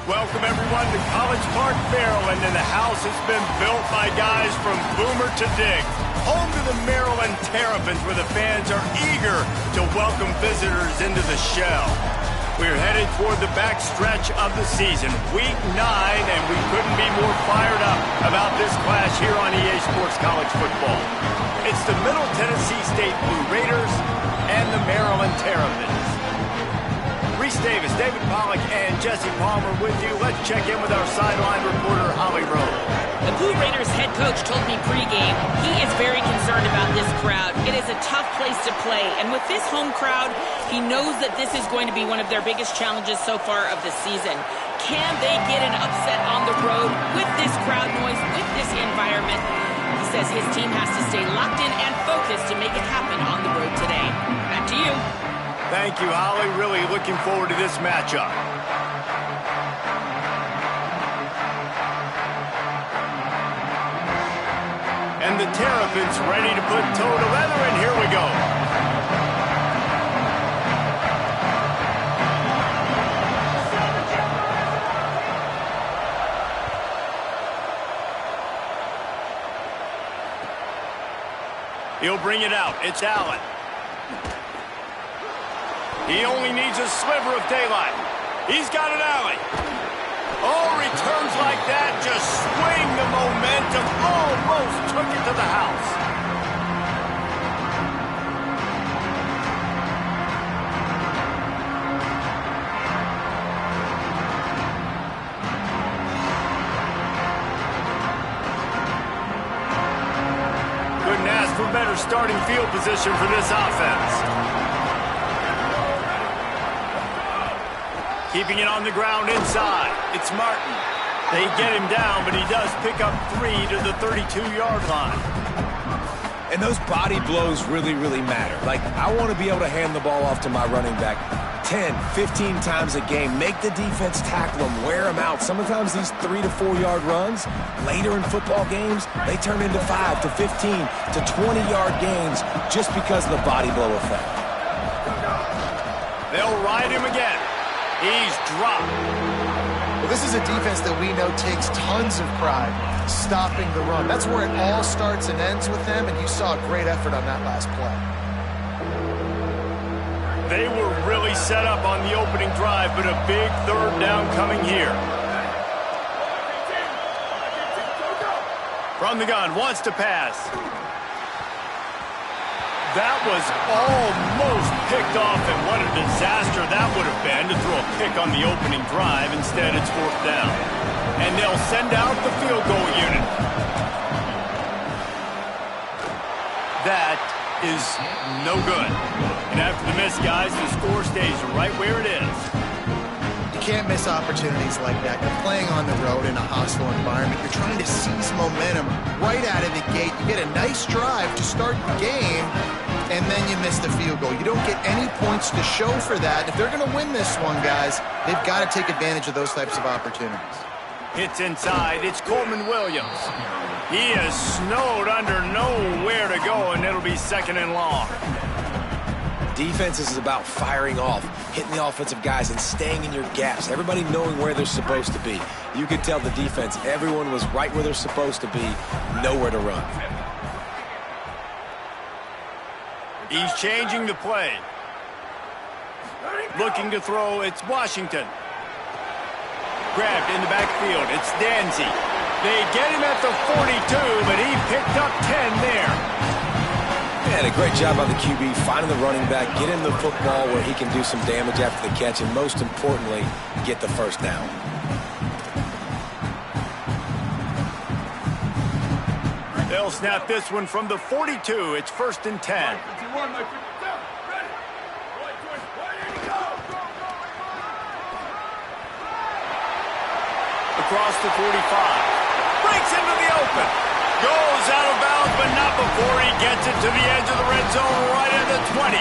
Welcome, everyone, to College Park, Maryland, and the house has been built by guys from Boomer to Dig. Home to the Maryland Terrapins, where the fans are eager to welcome visitors into the shell. We're headed toward the back stretch of the season, Week 9, and we couldn't be more fired up about this clash here on EA Sports College Football. It's the Middle Tennessee State Blue Raiders and the Maryland Terrapins. Reese Davis, David Pollack, and Jesse Palmer with you. Let's check in with our sideline reporter, Holly Rowe. The Blue Raiders head coach told me pregame he is very concerned about this crowd. It is a tough place to play, and with this home crowd, he knows that this is going to be one of their biggest challenges so far of the season. Can they get an upset on the road with this crowd noise, with this environment? He says his team has to stay locked in and focused to make it happen on the road today. Back to you. Thank you, Holly. Really looking forward to this matchup. And the Terrapins ready to put toe to leather, and here we go. He'll bring it out. It's Allen. He only needs a sliver of daylight. He's got an alley. Oh, returns like that just swing the momentum. Almost took it to the house. Couldn't ask for better starting field position for this offense. Keeping it on the ground inside. It's Martin. They get him down, but he does pick up 3 to the 32-yard line. And those body blows really, really matter. Like, I want to be able to hand the ball off to my running back 10, 15 times a game. Make the defense tackle them, wear them out. Sometimes these 3 to 4-yard runs, later in football games, they turn into 5 to 15 to 20-yard gains just because of the body blow effect. They'll ride him again. He's dropped. Well, this is a defense that we know takes tons of pride stopping the run. That's where it all starts and ends with them, and you saw a great effort on that last play. They were really set up on the opening drive, but a big third down coming here. From the gun, wants to pass. That was almost picked off, and what a disaster that would have been to throw a pick on the opening drive. Instead, it's 4th down. And they'll send out the field goal unit. That is no good. And after the miss, guys, the score stays right where it is. You can't miss opportunities like that. You're playing on the road in a hostile environment. You're trying to seize momentum right out of the gate. You get a nice drive to start the game, and then you miss the field goal. You don't get any points to show for that. If they're going to win this one, guys, they've got to take advantage of those types of opportunities. Hits inside. It's Coleman Williams. He is snowed under, nowhere to go, and it'll be 2nd and long. Defense is about firing off, hitting the offensive guys, and staying in your gaps. Everybody knowing where they're supposed to be. You could tell the defense, everyone was right where they're supposed to be, nowhere to run. He's changing the play. Looking to throw, it's Washington. Grabbed in the backfield, it's Danzy. They get him at the 42, but he picked up 10 there. Yeah, a great job by the QB, finding the running back, get him the football where he can do some damage after the catch, and most importantly, get the first down. They'll snap this one from the 42. It's 1st and 10. Across the 45. Breaks into the open. Goes out of bounds, but not before he gets it to the edge of the red zone right at the 20.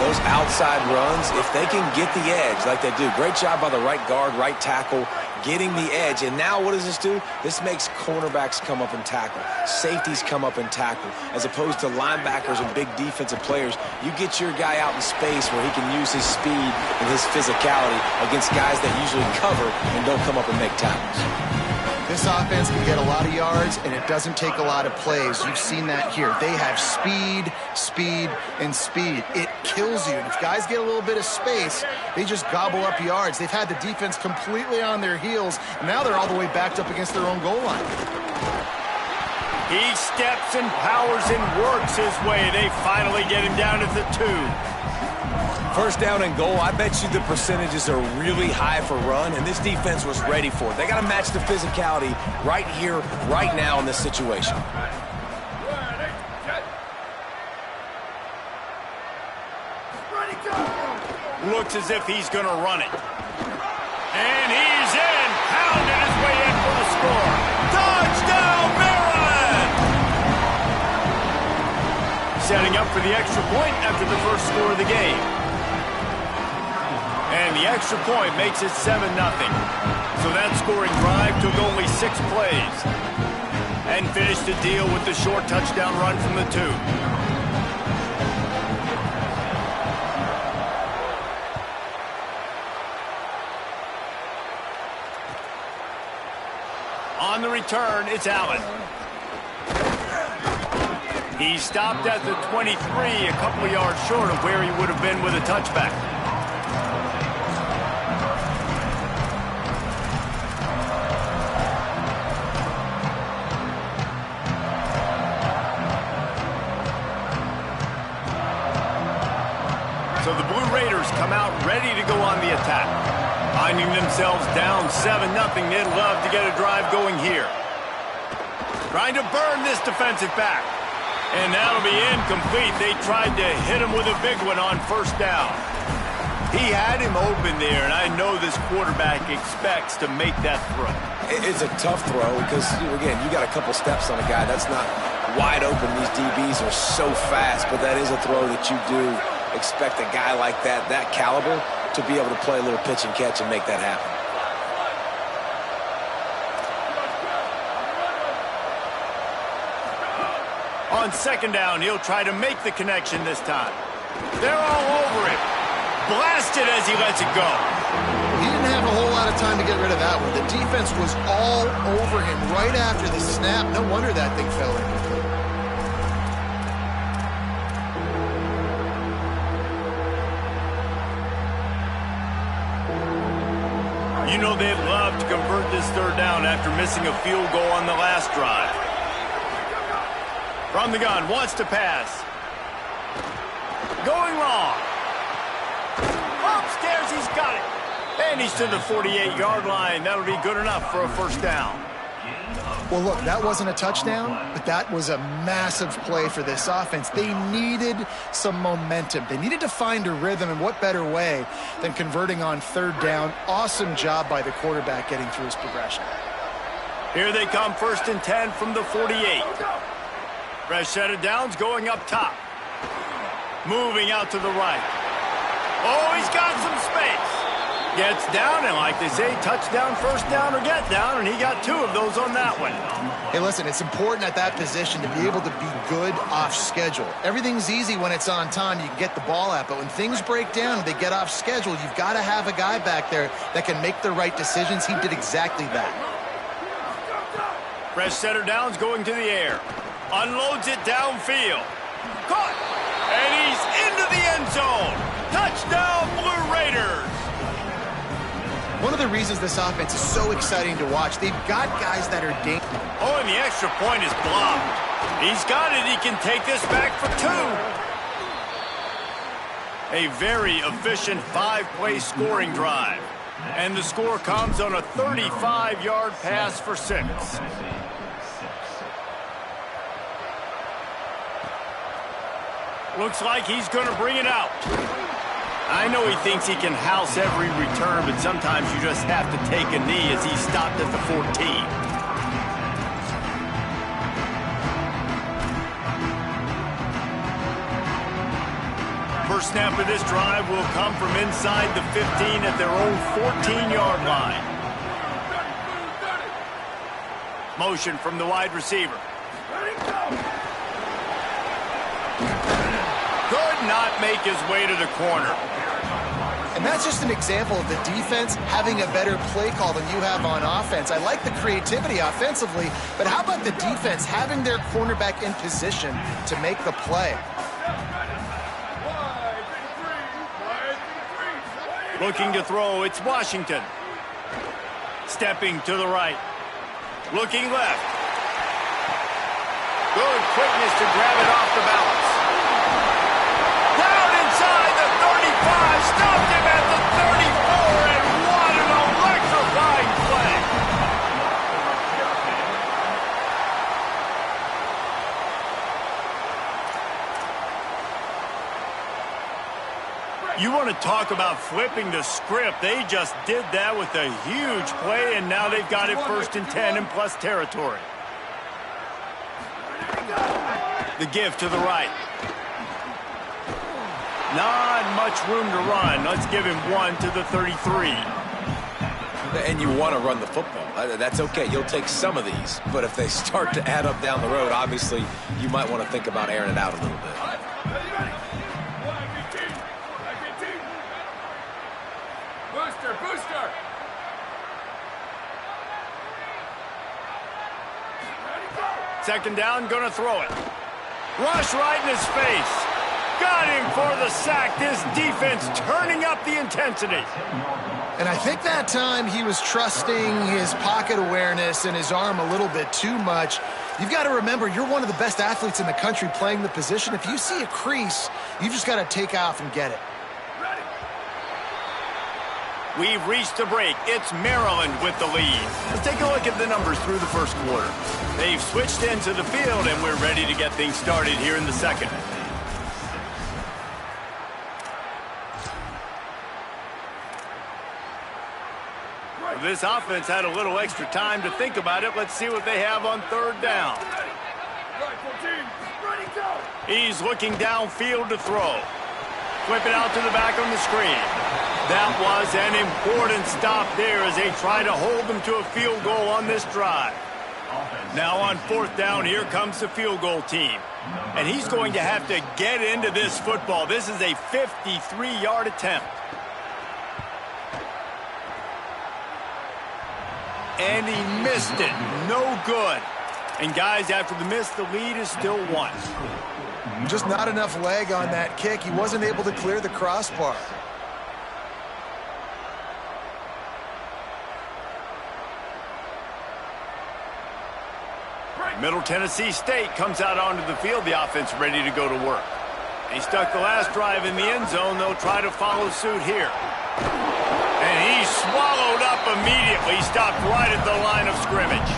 Those outside runs, if they can get the edge like they do, great job by the right guard, right tackle, getting the edge. And now what does this do? This makes cornerbacks come up and tackle. Safeties come up and tackle. As opposed to linebackers and big defensive players, you get your guy out in space where he can use his speed and his physicality against guys that usually cover and don't come up and make tackles. This offense can get a lot of yards, and it doesn't take a lot of plays. You've seen that here. They have speed, speed, and speed. It kills you. And if guys get a little bit of space, they just gobble up yards. They've had the defense completely on their heels. Now they're all the way backed up against their own goal line. He steps and powers and works his way. They finally get him down at the 2. First down and goal, I bet you the percentages are really high for run, and this defense was ready for it. They got to match the physicality right here, right now in this situation. Looks as if he's going to run it. And he's in. Pounded his way in for the score. Touchdown, Maryland! Setting up for the extra point after the first score of the game. And the extra point makes it 7-0. So that scoring drive took only 6 plays. And finished the deal with the short touchdown run from the 2. On the return, it's Allen. He stopped at the 23, a couple of yards short of where he would have been with a touchback. So the Blue Raiders come out ready to go on the attack. Finding themselves down 7-0, they'd love to get a drive going here. Trying to burn this defensive back. And that'll be incomplete. They tried to hit him with a big one on first down. He had him open there, and I know this quarterback expects to make that throw. It's a tough throw because, again, you got a couple steps on a guy. That's not wide open. These DBs are so fast, but that is a throw that you do expect a guy like that caliber, to be able to play a little pitch and catch and make that happen. On second down, he'll try to make the connection this time. They're all over it. Blasted as he lets it go. He didn't have a whole lot of time to get rid of that one. The defense was all over him right after the snap. No wonder that thing fell incomplete. You know they'd love to convert this third down after missing a field goal on the last drive. From the gun, wants to pass. Going long. Upstairs, he's got it. And he's to the 48-yard line. That'll be good enough for a first down. Well, look, that wasn't a touchdown, but that was a massive play for this offense. They needed some momentum. They needed to find a rhythm, and what better way than converting on third down. Awesome job by the quarterback getting through his progression. Here they come, 1st and 10 from the 48. Fresh set of downs going up top. Moving out to the right. Oh, he's got some space. Gets down, and like they say, touchdown, first down, or get down, and he got 2 of those on that one. Hey, listen, it's important at that position to be able to be good off schedule. Everything's easy when it's on time. You can get the ball out, but when things break down and they get off schedule, you've got to have a guy back there that can make the right decisions. He did exactly that. Fresh setter downs going to the air. Unloads it downfield. Caught! And he's into the end zone. Touchdown, Blue Raiders! One of the reasons this offense is so exciting to watch, they've got guys that are dangerous. Oh, and the extra point is blocked. He's got it. He can take this back for 2. A very efficient 5-play scoring drive. And the score comes on a 35-yard pass for 6. Looks like he's going to bring it out. I know he thinks he can house every return, but sometimes you just have to take a knee as he stopped at the 14. First snap of this drive will come from inside the 15 at their own 14-yard line. Motion from the wide receiver. Could not make his way to the corner. And that's just an example of the defense having a better play call than you have on offense. I like the creativity offensively, but how about the defense having their cornerback in position to make the play? Looking to throw, it's Washington. Stepping to the right. Looking left. Good quickness to grab it off the balance. Down inside the 35, stopped him at the 34, and what an electrifying play. You want to talk about flipping the script. They just did that with a huge play, and now they've got it 1st and 10 in plus territory. The give to the right. Not much room to run. Let's give him 1 to the 33. And you want to run the football. That's okay. You'll take some of these. But if they start to add up down the road, obviously, you might want to think about airing it out a little bit. Booster. Second down, gonna throw it. Rush right in his face. Got him for the sack. This defense turning up the intensity. And I think that time he was trusting his pocket awareness and his arm a little bit too much. You've got to remember, you're one of the best athletes in the country playing the position. If you see a crease, you've just got to take off and get it. We've reached the break. It's Maryland with the lead. Let's take a look at the numbers through the first quarter. They've switched into the field, and we're ready to get things started here in the second. This offense had a little extra time to think about it. Let's see what they have on third down. He's looking downfield to throw. Flip it out to the back on the screen. That was an important stop there as they try to hold them to a field goal on this drive. Now on fourth down, here comes the field goal team. And he's going to have to get into this football. This is a 53-yard attempt. And he missed it. No good. And guys, after the miss, the lead is still one. Just not enough leg on that kick. He wasn't able to clear the crossbar. Middle Tennessee State comes out onto the field. The offense ready to go to work. He stuck the last drive in the end zone. They'll try to follow suit here. And he swallowed up immediately. Stopped right at the line of scrimmage.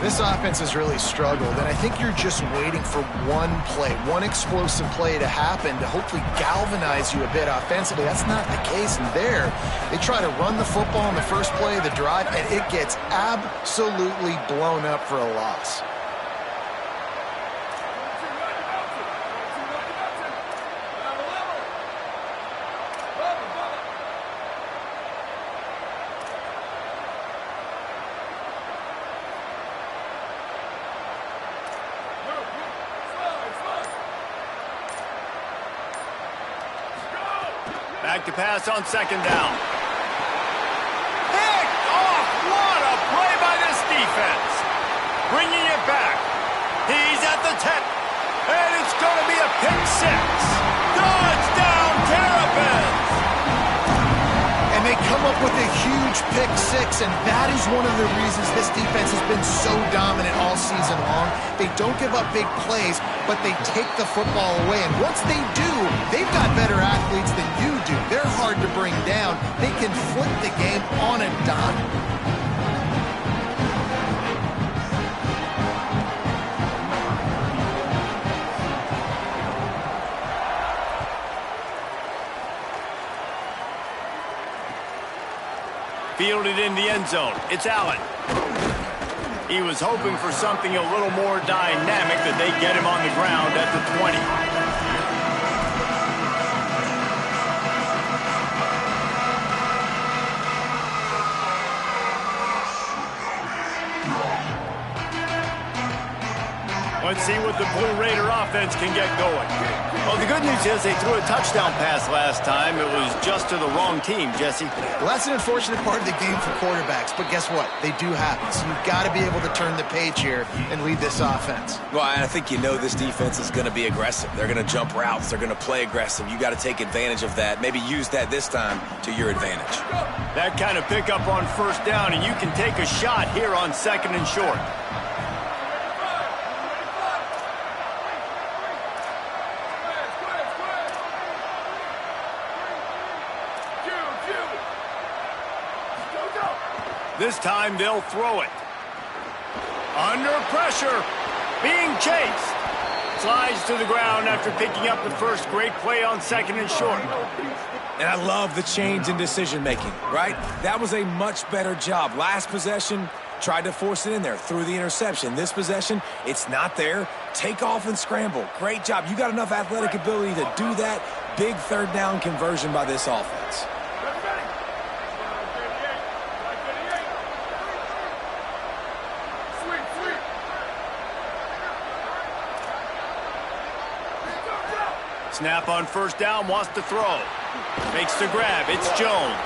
This offense has really struggled, and I think you're just waiting for one play, one explosive play to happen to hopefully galvanize you a bit offensively. That's not the case in there. They try to run the football in the first play of the drive, and it gets absolutely blown up for a loss. Back to pass on second down. Picked off! What a play by this defense. Bringing it back. He's at the 10. And it's going to be a pick six. Touchdown, Terrapins! And they come up with a huge pick six, and that is one of the reasons this defense has been so dominant all season long. They don't give up big plays, but they take the football away. And once they do, they've got better athletes than you do. They're hard to bring down. They can flip the game on a dime. Fielded in the end zone. It's Allen. He was hoping for something a little more dynamic, that they get him on the ground at the 20. Let's see what the Blue Raider offense can get going. Well, the good news is they threw a touchdown pass last time. It was just to the wrong team, Jesse. Well, that's an unfortunate part of the game for quarterbacks, but guess what? They do happen. So you've got to be able to turn the page here and lead this offense. Well, I think you know this defense is going to be aggressive. They're going to jump routes. They're going to play aggressive. You got to take advantage of that. Maybe use that this time to your advantage. That kind of pickup on first down, and you can take a shot here on second and short. This time they'll throw it. Under pressure. Being chased. Slides to the ground after picking up the first. Great play on second and short. And I love the change in decision-making, right? That was a much better job. Last possession, tried to force it in there, threw the interception. This possession, it's not there. Take off and scramble. Great job. You got enough athletic ability to do that. Big third down conversion by this offense. Snap on first down, wants to throw. Makes the grab, it's Jones.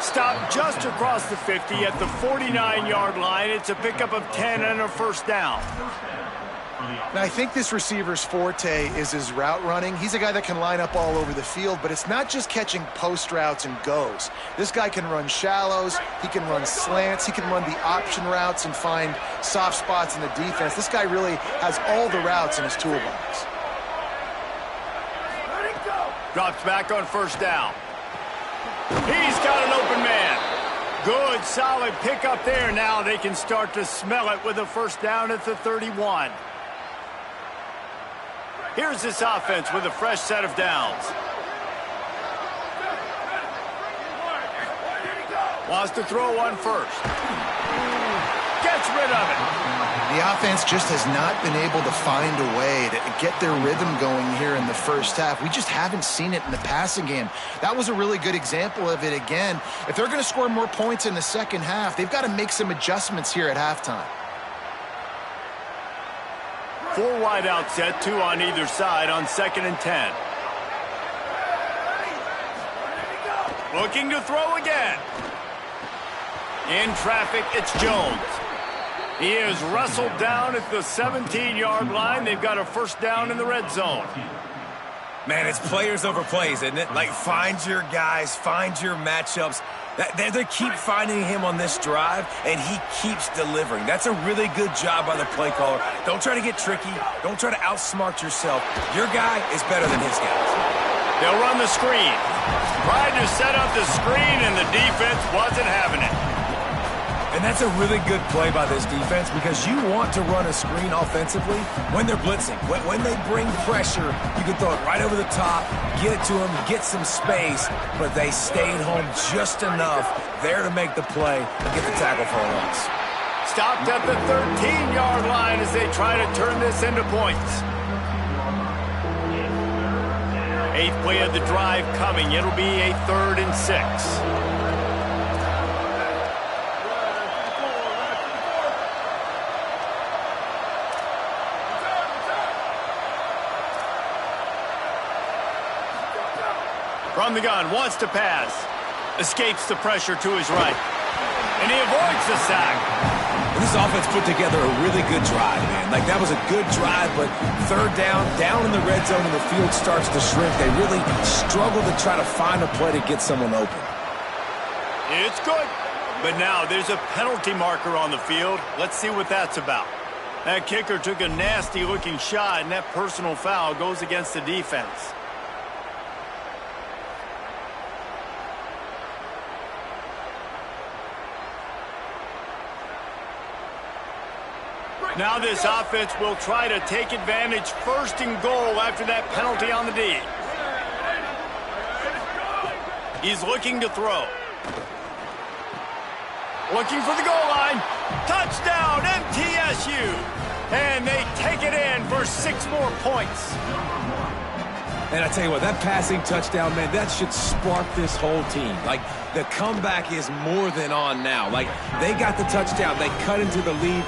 Stopped just across the 50 at the 49-yard line. It's a pickup of 10 and a first down. Now, I think this receiver's forte is his route running. He's a guy that can line up all over the field, but it's not just catching post routes and goes. This guy can run shallows, he can run slants, he can run the option routes and find soft spots in the defense. This guy really has all the routes in his toolbox. Drops back on first down. He's got an open man. Good, solid pickup there. Now they can start to smell it with a first down at the 31. Here's this offense with a fresh set of downs. Wants to throw one first. Gets rid of it. The offense just has not been able to find a way to get their rhythm going here in the first half. We just haven't seen it in the passing game. That was a really good example of it again. If they're going to score more points in the second half, they've got to make some adjustments here at halftime. 4 wide out set, 2 on either side on 2nd and 10. Looking to throw again. In traffic, it's Jones. He is wrestled down at the 17-yard line. They've got a first down in the red zone. Man, it's players over plays, isn't it? Like, find your guys, find your matchups. They keep finding him on this drive, and he keeps delivering. That's a really good job by the play caller. Don't try to get tricky. Don't try to outsmart yourself. Your guy is better than his guys. They'll run the screen. Tried to set up the screen, and the defense wasn't having it. And that's a really good play by this defense because you want to run a screen offensively when they're blitzing. When they bring pressure, you can throw it right over the top, get it to them, get some space, but they stayed home just enough there to make the play and get the tackle for a loss. Stopped at the 13-yard line as they try to turn this into points. 8th play of the drive coming. It'll be a 3rd and 6. From the gun, wants to pass. Escapes the pressure to his right. And he avoids the sack. And this offense put together a really good drive, man. Like, that was a good drive, but 3rd down in the red zone, and the field starts to shrink. They really struggle to try to find a play to get someone open. It's good. But now there's a penalty marker on the field. Let's see what that's about. That kicker took a nasty-looking shot, and that personal foul goes against the defense. Now this offense will try to take advantage 1st and goal after that penalty on the D. He's looking to throw. Looking for the goal line. Touchdown, MTSU. And they take it in for 6 more points. And I tell you what, that passing touchdown, man, that should spark this whole team. Like, the comeback is more than on now. Like, they got the touchdown. They cut into the lead.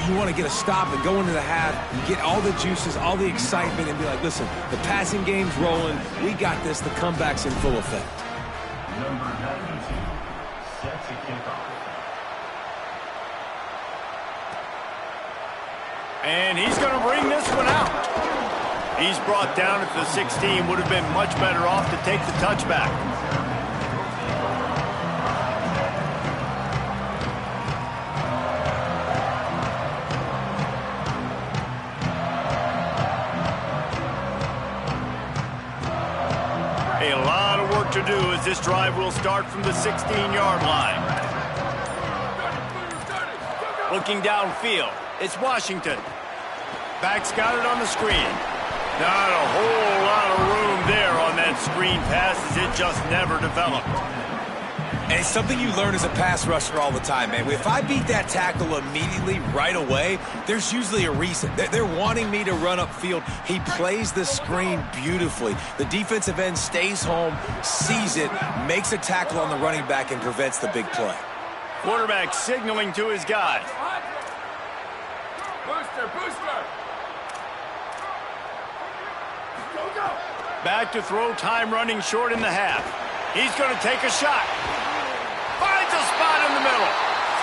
You want to get a stop and go into the half, you get all the juices, all the excitement, and be like, listen, the passing game's rolling. We got this. The comeback's in full effect. Number 92, set to kick off. And he's going to bring this one out. He's brought down at the 16. Would have been much better off to take the touchback. A lot of work to do as this drive will start from the 16-yard line. Looking downfield, it's Washington. Back's got it on the screen. Not a whole lot of room there on that screen pass as it just never developed. And it's something you learn as a pass rusher all the time, man. If I beat that tackle immediately, right away, there's usually a reason. They're wanting me to run upfield. He plays the screen beautifully. The defensive end stays home, sees it, makes a tackle on the running back, and prevents the big play. Quarterback signaling to his guys. Booster. Back to throw, time running short in the half. He's going to take a shot. Finds a spot in the middle.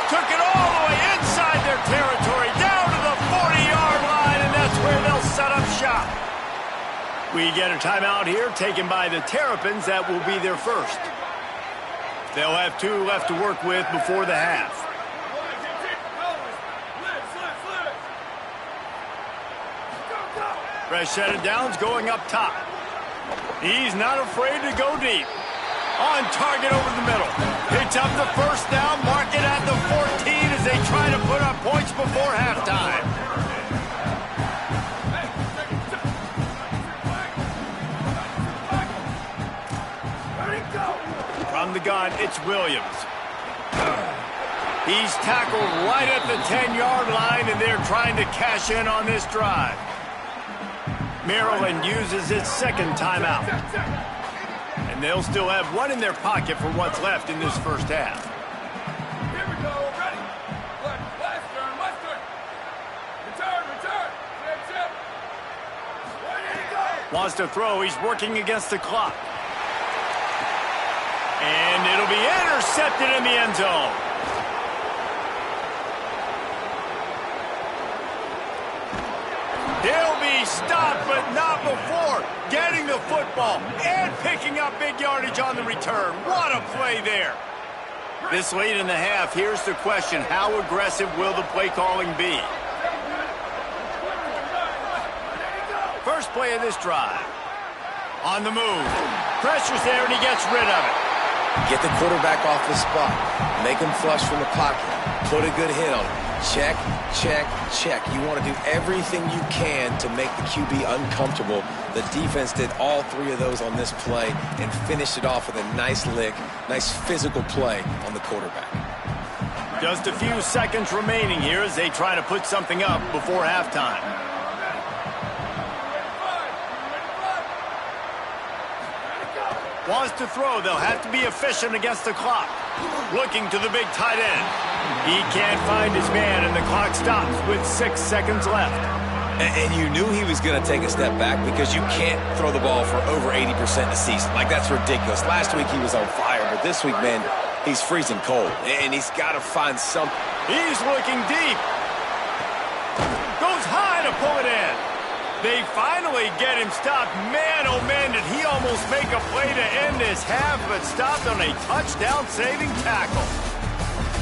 Took it all the way inside their territory, down to the 40-yard line, and that's where they'll set up shop. We get a timeout here taken by the Terrapins. That will be their first. They'll have 2 left to work with before the half. Fresh set of downs going up top. He's not afraid to go deep. On target over the middle. Picks up the first down, mark it at the 14 as they try to put up points before halftime. From the gun, it's Williams. He's tackled right at the 10-yard line, and they're trying to cash in on this drive. Maryland uses its second timeout. And they'll still have 1 in their pocket for what's left in this first half. Here we go, ready. Last turn. Return. Chip. Ready to go. Wants to throw, he's working against the clock. And it'll be intercepted in the end zone. He'll be stopped, but not before getting the football and picking up big yardage on the return. What a play there. This late in the half, here's the question. How aggressive will the play calling be? First play of this drive. On the move. Pressure's there, and he gets rid of it. Get the quarterback off the spot. Make him flush from the pocket. Put a good hit on him. Check, check, check. You want to do everything you can to make the QB uncomfortable. The defense did all 3 of those on this play and finished it off with a nice lick, nice physical play on the quarterback. Just a few seconds remaining here as they try to put something up before halftime. Wants to throw. They'll have to be efficient against the clock. Looking to the big tight end. He can't find his man, and the clock stops with 6 seconds left. And you knew he was going to take a step back because you can't throw the ball for over 80% a season. Like, that's ridiculous. Last week he was on fire, but this week, man, he's freezing cold. And he's got to find something. He's looking deep. Goes high to pull it in. They finally get him stopped. Man, oh man, did he almost make a play to end this half, but stopped on a touchdown-saving tackle.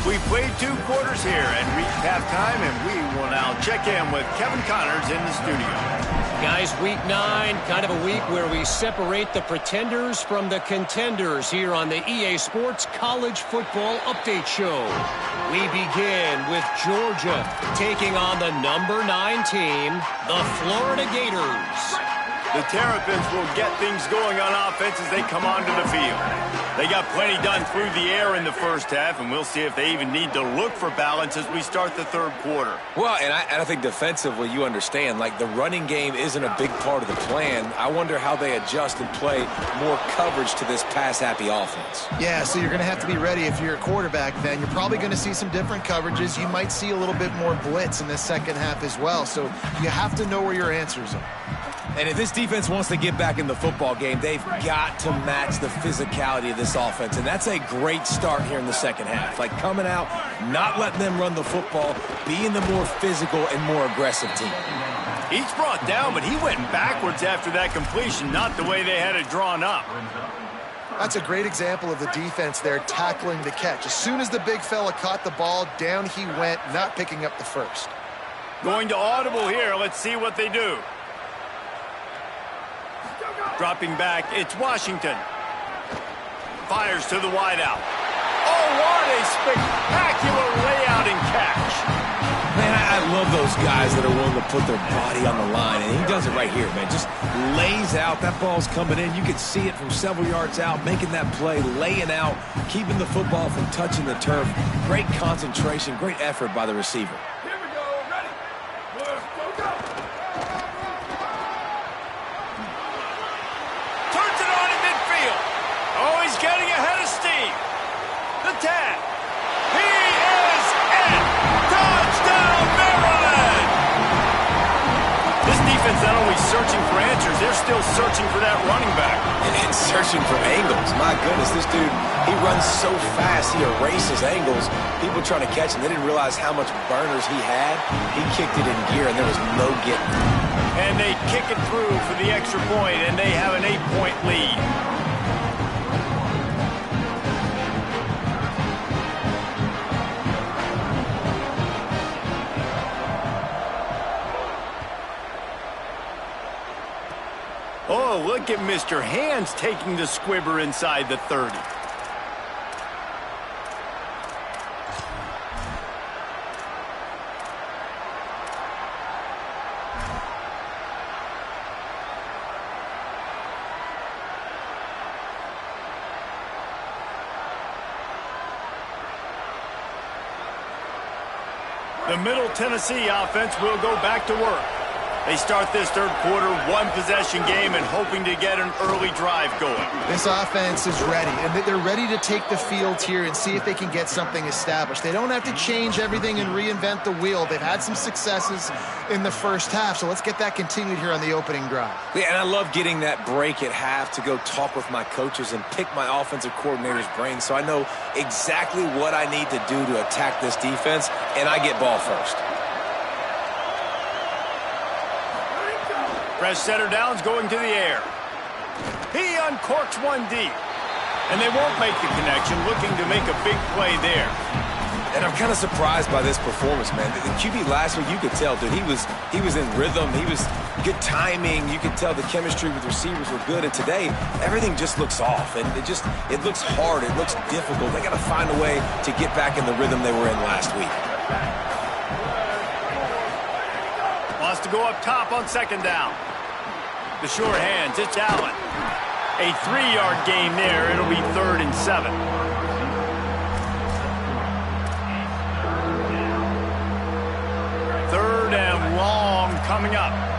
We played 2 quarters here and reached halftime, and we will now check in with Kevin Connors in the studio. Guys, week 9, kind of a week where we separate the pretenders from the contenders here on the EA Sports College Football Update Show. We begin with Georgia taking on the number 9 team, the Florida Gators. The Terrapins will get things going on offense as they come onto the field. They got plenty done through the air in the first half, and we'll see if they even need to look for balance as we start the third quarter. Well, and I think defensively, you understand, like, the running game isn't a big part of the plan. I wonder how they adjust and play more coverage to this pass-happy offense. Yeah, so you're going to have to be ready if you're a quarterback then. You're probably going to see some different coverages. You might see a little bit more blitz in the second half as well, so you have to know where your answers are. And if this defense wants to get back in the football game, they've got to match the physicality of this offense. And that's a great start here in the second half. Like, coming out, not letting them run the football, being the more physical and more aggressive team. He's brought down, but he went backwards after that completion, not the way they had it drawn up. That's a great example of the defense there tackling the catch. As soon as the big fella caught the ball, down he went, not picking up the first. Going to audible here. Let's see what they do. Dropping back, it's Washington. Fires to the wideout. Oh, what a spectacular layout and catch. Man, I love those guys that are willing to put their body on the line, and he does it right here, man. Just lays out. That ball's coming in. You can see it from several yards out, making that play, laying out, keeping the football from touching the turf. Great concentration, great effort by the receiver. Here we go, ready. Go. Turns it on in midfield. Oh, he's getting ahead of steam. The tag. He is in. Touchdown, Maryland! This defense not only searching for answers, they're still searching for that running back. And searching for angles. My goodness, this dude, he runs so fast, he erases angles. People trying to catch him, they didn't realize how much burners he had. He kicked it in gear, and there was no getting it. And they kick it through for the extra point, and they have an 8-point lead. Oh, look at Mr. Hands taking the squibber inside the 30. The Middle Tennessee offense will go back to work. They start this third quarter, one-possession game, and hoping to get an early drive going. This offense is ready, and they're ready to take the field here and see if they can get something established. They don't have to change everything and reinvent the wheel. They've had some successes in the first half, so let's get that continued here on the opening drive. Yeah, and I love getting that break at half to go talk with my coaches and pick my offensive coordinator's brain so I know exactly what I need to do to attack this defense, and I get ball first. Press center downs going to the air. He uncorks one deep. And they won't make the connection, looking to make a big play there. And I'm kind of surprised by this performance, man. The QB last week, you could tell, dude, he was in rhythm. He was good timing. You could tell the chemistry with receivers were good. And today, everything just looks off. And it looks hard. It looks difficult. They got to find a way to get back in the rhythm they were in last week. Wants to go up top on second down. The short hands, it's Allen. A 3-yard gain there. It'll be 3rd and 7. Third and long coming up.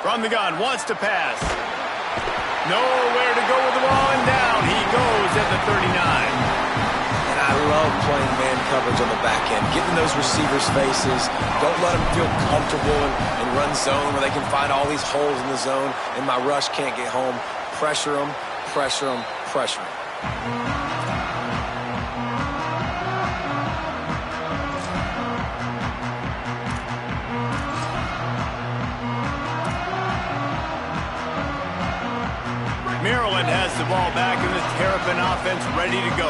From the gun, wants to pass. Nowhere to go with the ball, and down he goes at the 39. And I love playing man coverage on the back end, getting those receivers' faces. Don't let them feel comfortable and run zone where they can find all these holes in the zone, and my rush can't get home. Pressure them, pressure them, pressure them. Maryland has the ball back in the Terrapin offense ready to go.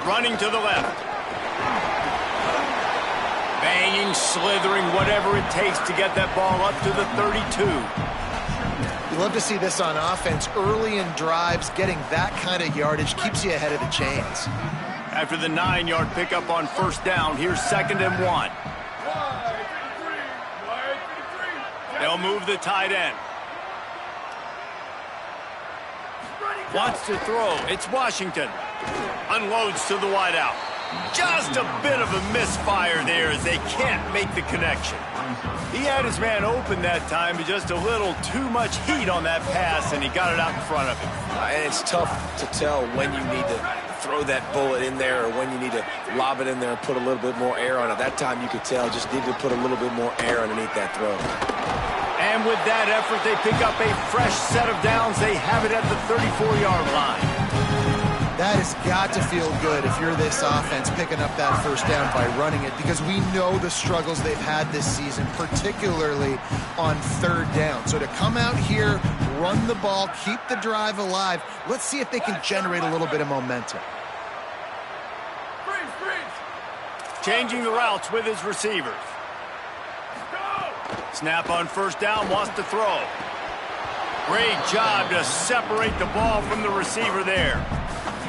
Running to the left. Banging, slithering, whatever it takes to get that ball up to the 32. You love to see this on offense. Early in drives, getting that kind of yardage keeps you ahead of the chains. After the 9-yard pickup on first down, here's 2nd and 1. They'll move the tight end. Wants to throw. It's Washington. Unloads to the wideout. Just a bit of a misfire there as they can't make the connection. He had his man open that time, but just a little too much heat on that pass, and he got it out in front of him. And it's tough to tell when you need to throw that bullet in there or when you need to lob it in there and put a little bit more air on it. That time you could tell just needed to put a little bit more air underneath that throw. And with that effort, they pick up a fresh set of downs. They have it at the 34-yard line. That has got to feel good if you're this offense picking up that first down by running it, because we know the struggles they've had this season, particularly on third down. So to come out here, run the ball, keep the drive alive, let's see if they can generate a little bit of momentum. Changing the routes with his receivers. Snap on first down, wants to throw. Great job to separate the ball from the receiver there.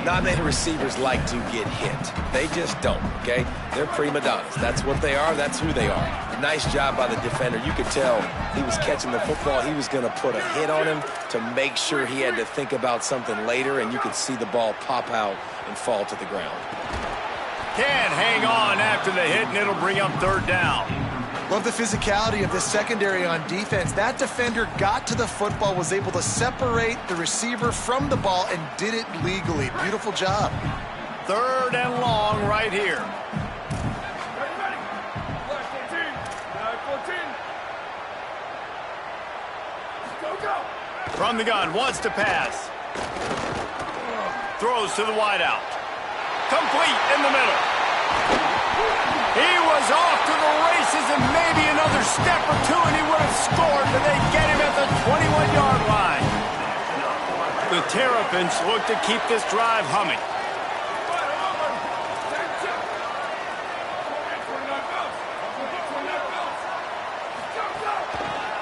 Not many receivers like to get hit. They just don't, okay? They're prima donnas. That's what they are. That's who they are. Nice job by the defender. You could tell he was catching the football. He was going to put a hit on him to make sure he had to think about something later, and you could see the ball pop out and fall to the ground. Can't hang on after the hit, and it'll bring up third down. Love the physicality of this secondary on defense. That defender got to the football, was able to separate the receiver from the ball, and did it legally. Beautiful job. 3rd and long right here. From the gun, wants to pass. Throws to the wideout. Complete in the middle. He was off to the races and maybe another step or two and he would have scored, but they get him at the 21-yard line. The Terrapins look to keep this drive humming.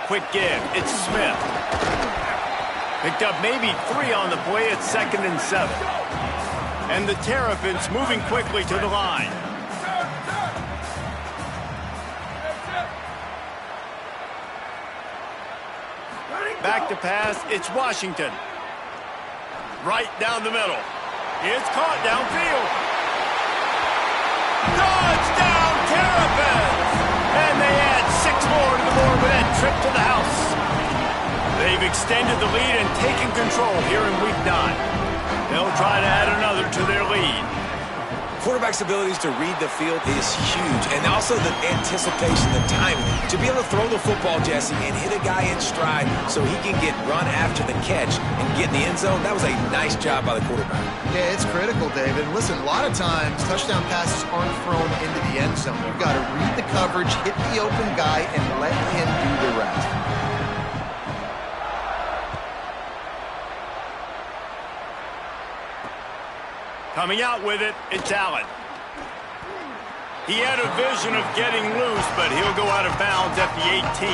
Quick give. It's Smith. Picked up maybe 3 on the play at 2nd and 7. And the Terrapins moving quickly to the line. Back to pass. It's Washington. Right down the middle. It's caught downfield. Touchdown, Terrapins! And they add 6 more to the board with that trip to the house. They've extended the lead and taken control here in Week 9. They'll try to add another to their lead. Quarterback's abilities to read the field is huge, and also the anticipation, the timing. To be able to throw the football, Jesse, and hit a guy in stride so he can get run after the catch and get in the end zone, that was a nice job by the quarterback. Yeah, it's critical, David. Listen, a lot of times touchdown passes aren't thrown into the end zone. You've got to read the coverage, hit the open guy, and let him do the rest. Coming out with it, it's Allen. He had a vision of getting loose, but he'll go out of bounds at the 18.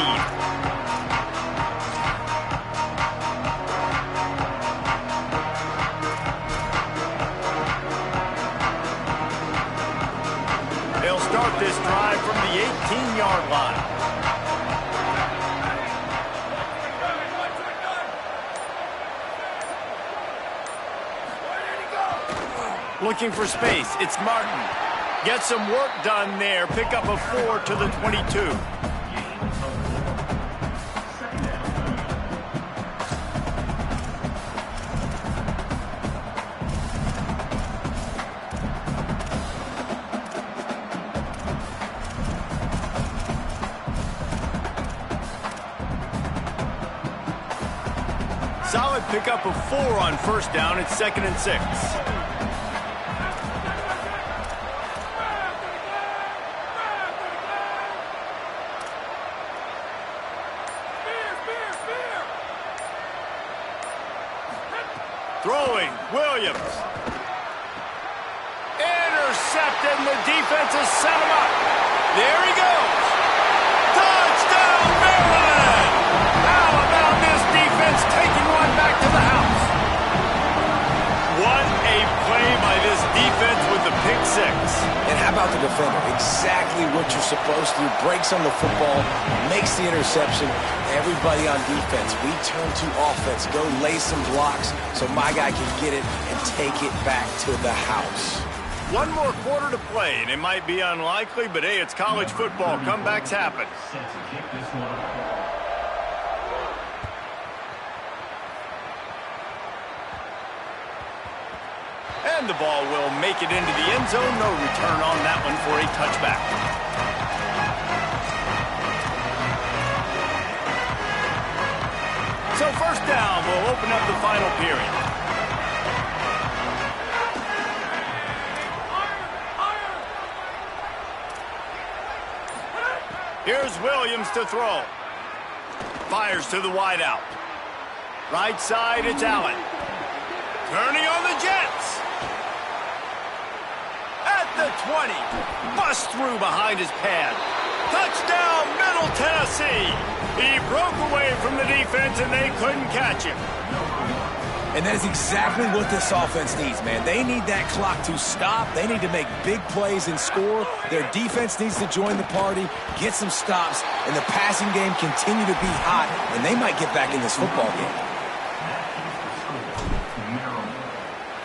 They'll start this drive from the 18-yard line. Looking for space. It's Martin. Get some work done there. Pick up a 4 to the 22. Solid pick up of 4 on 1st down. It's 2nd and 6. Throwing, Williams. Intercepted, and the defense has set him up. There he goes. Touchdown, Maryland! How about this defense taking one back to the house? What a play by this defense with the pick 6. And how about the defender? Exactly what you're supposed to do. Breaks on the football, makes the interception. Everybody on defense, we turn to offense. Go lay some blocks so my guy can get it and take it back to the house. One more quarter to play, and it might be unlikely, but hey, it's college football. Comebacks happen. Set to kick this one. And the ball will make it into the end zone. No return on that one for a touchback. So 1st down will open up the final period. Here's Williams to throw. Fires to the wideout. Right side, it's Allen. Turning on the Jets. At the 20. Bust through behind his pad. Touchdown, Middle Tennessee. He broke away from the defense and they couldn't catch him. And that is exactly what this offense needs, man. They need that clock to stop. They need to make big plays and score. Their defense needs to join the party, get some stops, and the passing game continue to be hot, and they might get back in this football game. Maryland,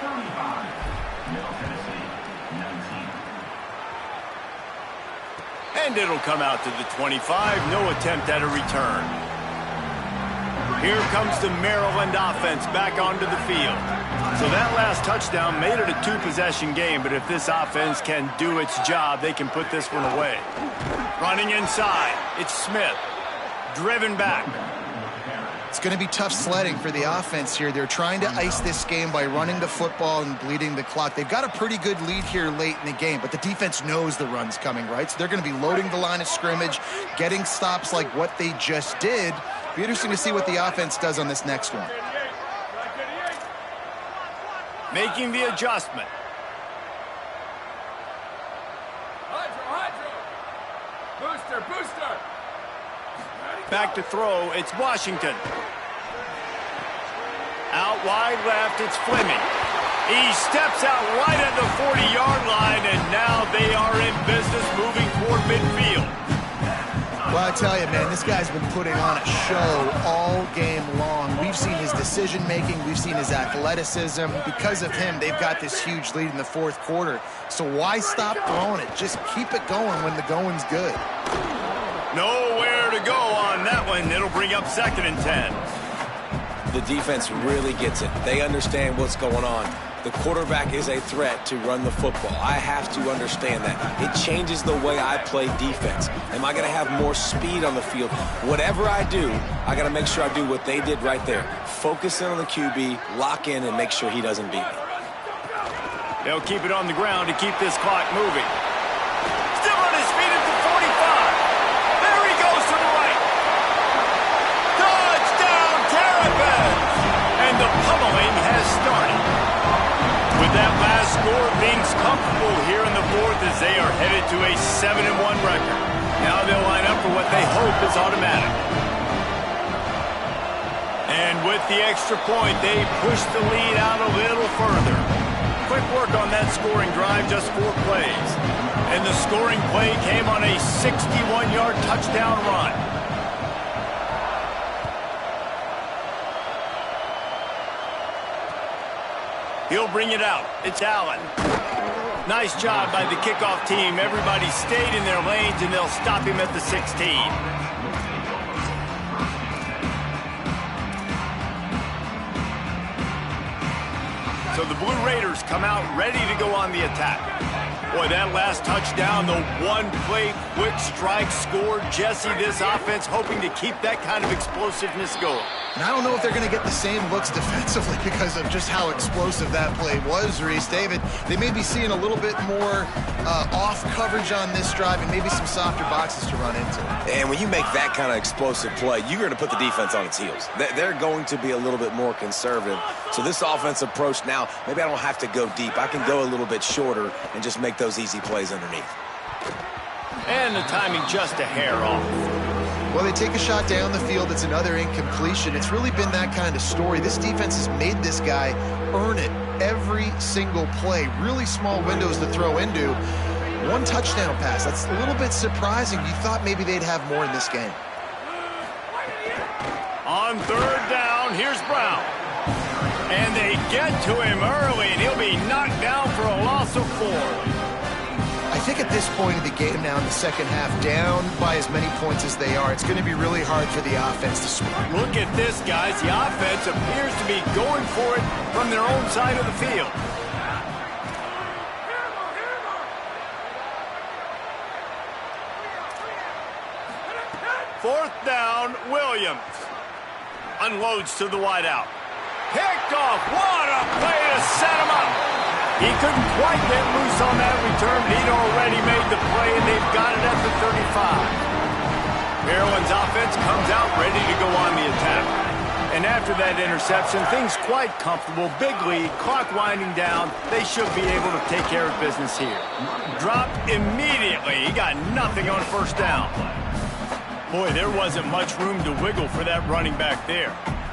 35. Middle Tennessee, 19. And it'll come out to the 25. No attempt at a return. Here comes the Maryland offense back onto the field. So that last touchdown made it a two-possession game, but if this offense can do its job, they can put this one away. Running inside, it's Smith. Driven back. It's going to be tough sledding for the offense here. They're trying to ice this game by running the football and bleeding the clock. They've got a pretty good lead here late in the game, but the defense knows the run's coming, right? So they're going to be loading the line of scrimmage, getting stops like what they just did. Be interesting to see what the offense does on this next one. Making the adjustment. Booster. Back to throw, it's Washington. Out wide left, it's Fleming. He steps out right at the 40-yard line, and now they are in business moving toward midfield. Well, I tell you, man, this guy's been putting on a show all game long. We've seen his decision-making. We've seen his athleticism. Because of him, they've got this huge lead in the fourth quarter. So why stop throwing it? Just keep it going when the going's good. Nowhere to go on that one. It'll bring up 2nd and 10. The defense really gets it. They understand what's going on. The quarterback is a threat to run the football. I have to understand that. It changes the way I play defense. Am I going to have more speed on the field? Whatever I do, I got to make sure I do what they did right there. Focus in on the QB, lock in, and make sure he doesn't beat me. They'll keep it on the ground to keep this clock moving. Still on his feet at the 45. There he goes to the right. Touchdown, Terrapins! And the pummeling has started. With that last score, things comfortable here in the fourth as they are headed to a 7-1 record. Now they'll line up for what they hope is automatic. And with the extra point, they push the lead out a little further. Quick work on that scoring drive, just 4 plays. And the scoring play came on a 61-yard touchdown run. He'll bring it out. It's Allen. Nice job by the kickoff team. Everybody stayed in their lanes, and they'll stop him at the 16. So the Blue Raiders come out ready to go on the attack. Boy, that last touchdown, the one-play quick strike score. Jesse, this offense hoping to keep that kind of explosiveness going. And I don't know if they're going to get the same looks defensively because of just how explosive that play was, Reese. David, they may be seeing a little bit more off coverage on this drive and maybe some softer boxes to run into. And when you make that kind of explosive play, you're going to put the defense on its heels. They're going to be a little bit more conservative. So this offense approach now, maybe I don't have to go deep. I can go a little bit shorter and just make those easy plays underneath. And the timing just a hair off. Well, they take a shot down the field. It's another incompletion. It's really been that kind of story. This defense has made this guy earn it every single play. Really small windows to throw into. One touchdown pass. That's a little bit surprising. You thought maybe they'd have more in this game. On 3rd down, here's Brown. And they get to him early, and he'll be knocked down for a loss of 4. I think at this point of the game now in the second half, down by as many points as they are, it's going to be really hard for the offense to score. Look at this, guys. The offense appears to be going for it from their own side of the field. Fourth down, Williams. Unloads to the wideout. Picked off. What a play to set him up. He couldn't quite get loose on that return, but he'd already made the play, and they've got it at the 35. Maryland's offense comes out ready to go on the attack. And after that interception, things quite comfortable. Big lead, clock winding down. They should be able to take care of business here. Dropped immediately. He got nothing on 1st down. Boy, there wasn't much room to wiggle for that running back there.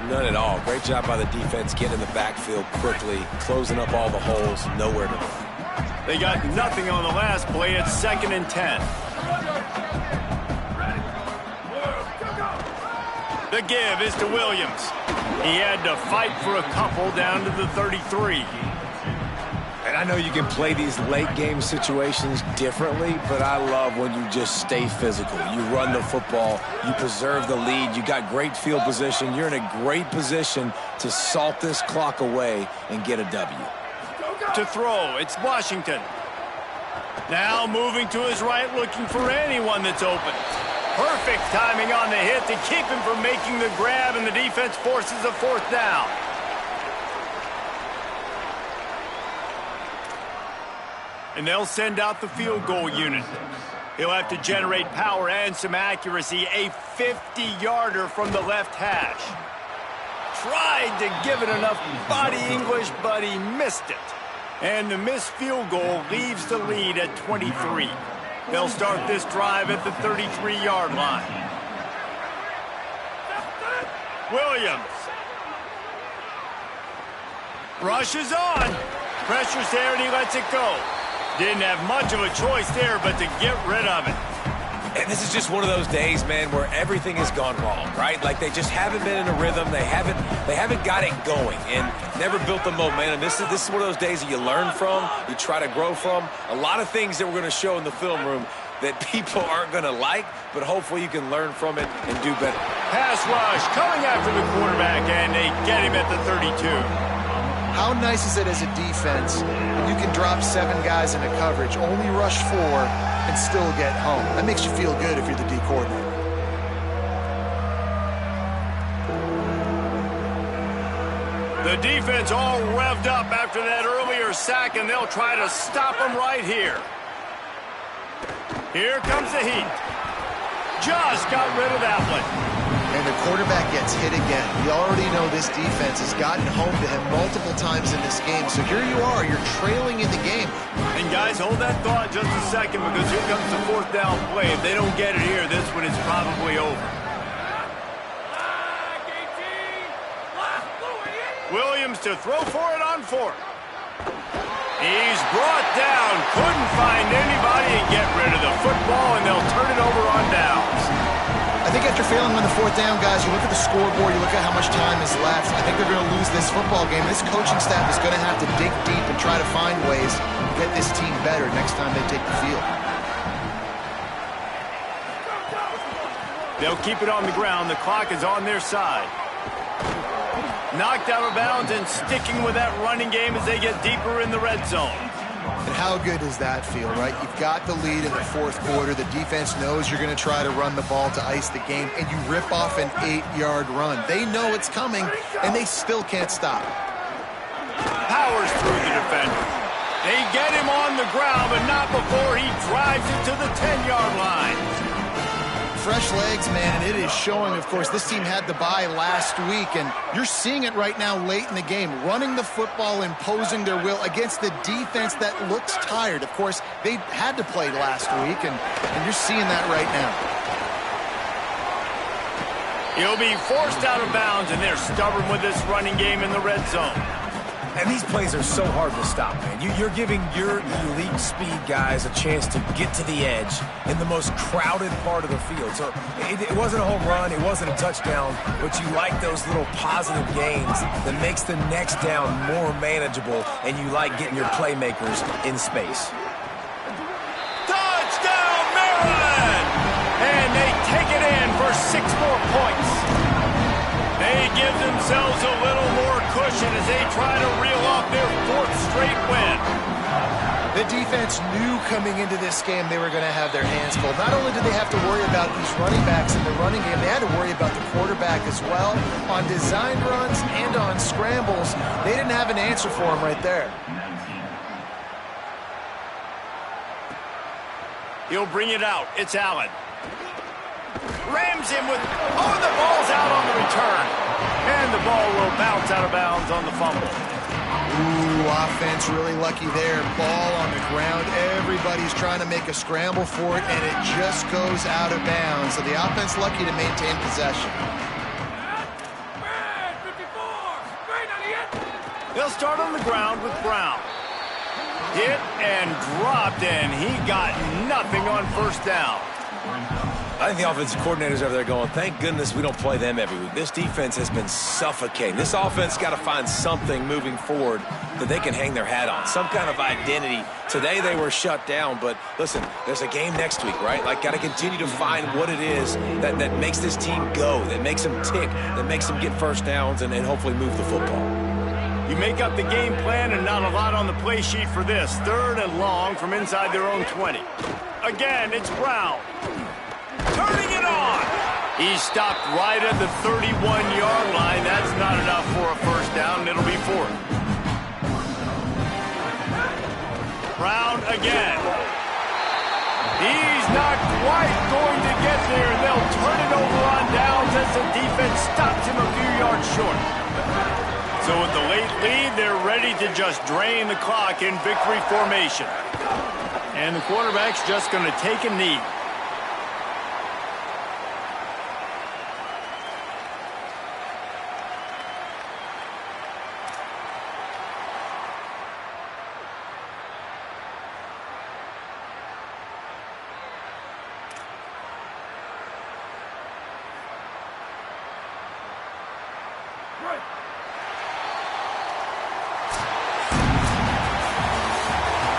None at all. Great job by the defense getting in the backfield quickly, closing up all the holes, nowhere to run. They got nothing on the last play. It's 2nd and 10. The give is to Williams. He had to fight for a couple down to the 33. And I know you can play these late game situations differently, but I love when you just stay physical. You run the football, you preserve the lead, you got great field position. You're in a great position to salt this clock away and get a W. To throw, it's Washington. Now moving to his right, looking for anyone that's open. Perfect timing on the hit to keep him from making the grab, and the defense forces a fourth down. And they'll send out the field goal unit. He'll have to generate power and some accuracy. A 50-yarder from the left hash. Tried to give it enough body English, but he missed it. And the missed field goal leaves the lead at 23. They'll start this drive at the 33-yard line. Williams. Rushes on. Pressure's there, and he lets it go. Didn't have much of a choice there, but to get rid of it. And this is just one of those days, man, where everything has gone wrong, right? Like they just haven't been in a rhythm. They haven't got it going and never built the momentum. This is one of those days that you learn from, you try to grow from. A lot of things that we're going to show in the film room that people aren't going to like, but hopefully you can learn from it and do better. Pass rush coming after the quarterback, and they get him at the 32. How nice is it as a defense when you can drop 7 guys into coverage, only rush 4, and still get home? That makes you feel good if you're the D coordinator. The defense all revved up after that earlier sack, and they'll try to stop him right here. Here comes the heat. Just got rid of that one. And the quarterback gets hit again. We already know this defense has gotten home to him multiple times in this game. So here you are, you're trailing in the game. And guys, hold that thought just a second, because here comes the fourth down play. If they don't get it here, this one is probably over. Williams to throw for it on 4th. He's brought down, couldn't find anybody and get rid of the football, and they'll turn it over on downs. I think after failing on the 4th down, guys, you look at the scoreboard, you look at how much time is left. I think they're going to lose this football game. This coaching staff is going to have to dig deep and try to find ways to get this team better next time they take the field. They'll keep it on the ground. The clock is on their side. Knocked out of bounds and sticking with that running game as they get deeper in the red zone. And how good does that feel, right? You've got the lead in the 4th quarter. The defense knows you're going to try to run the ball to ice the game, and you rip off an 8-yard run. They know it's coming, and they still can't stop. Powers through the defender. They get him on the ground, but not before he drives it to the 10-yard line. Fresh legs, man, and it is showing. Of course, this team had the bye last week, and you're seeing it right now late in the game, running the football, imposing their will against the defense that looks tired. Of course, they had to play last week, and you're seeing that right now. He'll be forced out of bounds, and they're stubborn with this running game in the red zone. And these plays are so hard to stop, man. You're giving your elite speed guys a chance to get to the edge in the most crowded part of the field. So it wasn't a home run, it wasn't a touchdown, but you like those little positive gains that makes the next down more manageable, and you like getting your playmakers in space. Touchdown, Maryland! And they take it in for 6 more points. They give themselves a little more cushion as they try to reel off their 4th straight win. The defense knew coming into this game they were going to have their hands full. Not only did they have to worry about these running backs in the running game, they had to worry about the quarterback as well. On designed runs and on scrambles, they didn't have an answer for him right there. He'll bring it out. It's Allen. Rams him with, the ball's out on the return. And the ball will bounce out of bounds on the fumble. Ooh, offense really lucky there. Ball on the ground. Everybody's trying to make a scramble for it, and it just goes out of bounds. So the offense lucky to maintain possession. They'll start on the ground with Brown. Hit and dropped, and he got nothing on 1st down. I think the offensive coordinators over there going, thank goodness we don't play them every week. This defense has been suffocating. This offense got to find something moving forward that they can hang their hat on, some kind of identity. Today they were shut down, but listen, there's a game next week, right? Like, got to continue to find what it is that makes this team go, that makes them tick, that makes them get first downs and hopefully move the football. You make up the game plan and not a lot on the play sheet for this. 3rd and long from inside their own 20. Again, it's Brown. Turning it on. He's stopped right at the 31-yard line. That's not enough for a first down, and it'll be 4th. Brown again. He's not quite going to get there, and they'll turn it over on downs as the defense stops him a few yards short. So with the late lead, they're ready to just drain the clock in victory formation. And the quarterback's just going to take a knee.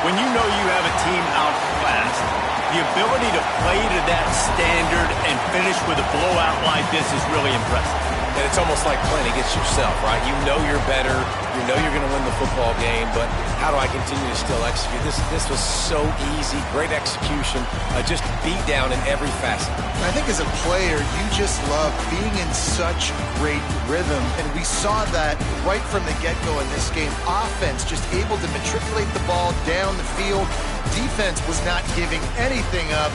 When you know you have a team outclassed, the ability to play to that standard and finish with a blowout like this is really impressive. And it's almost like playing against yourself, right? You know you're better. You know you're going to win the football game, but how do I continue to still execute? This was so easy. Great execution. Just beat down in every facet. I think as a player, you just love being in such great rhythm, and we saw that right from the get-go in this game. Offense just able to matriculate the ball down the field. Defense was not giving anything up.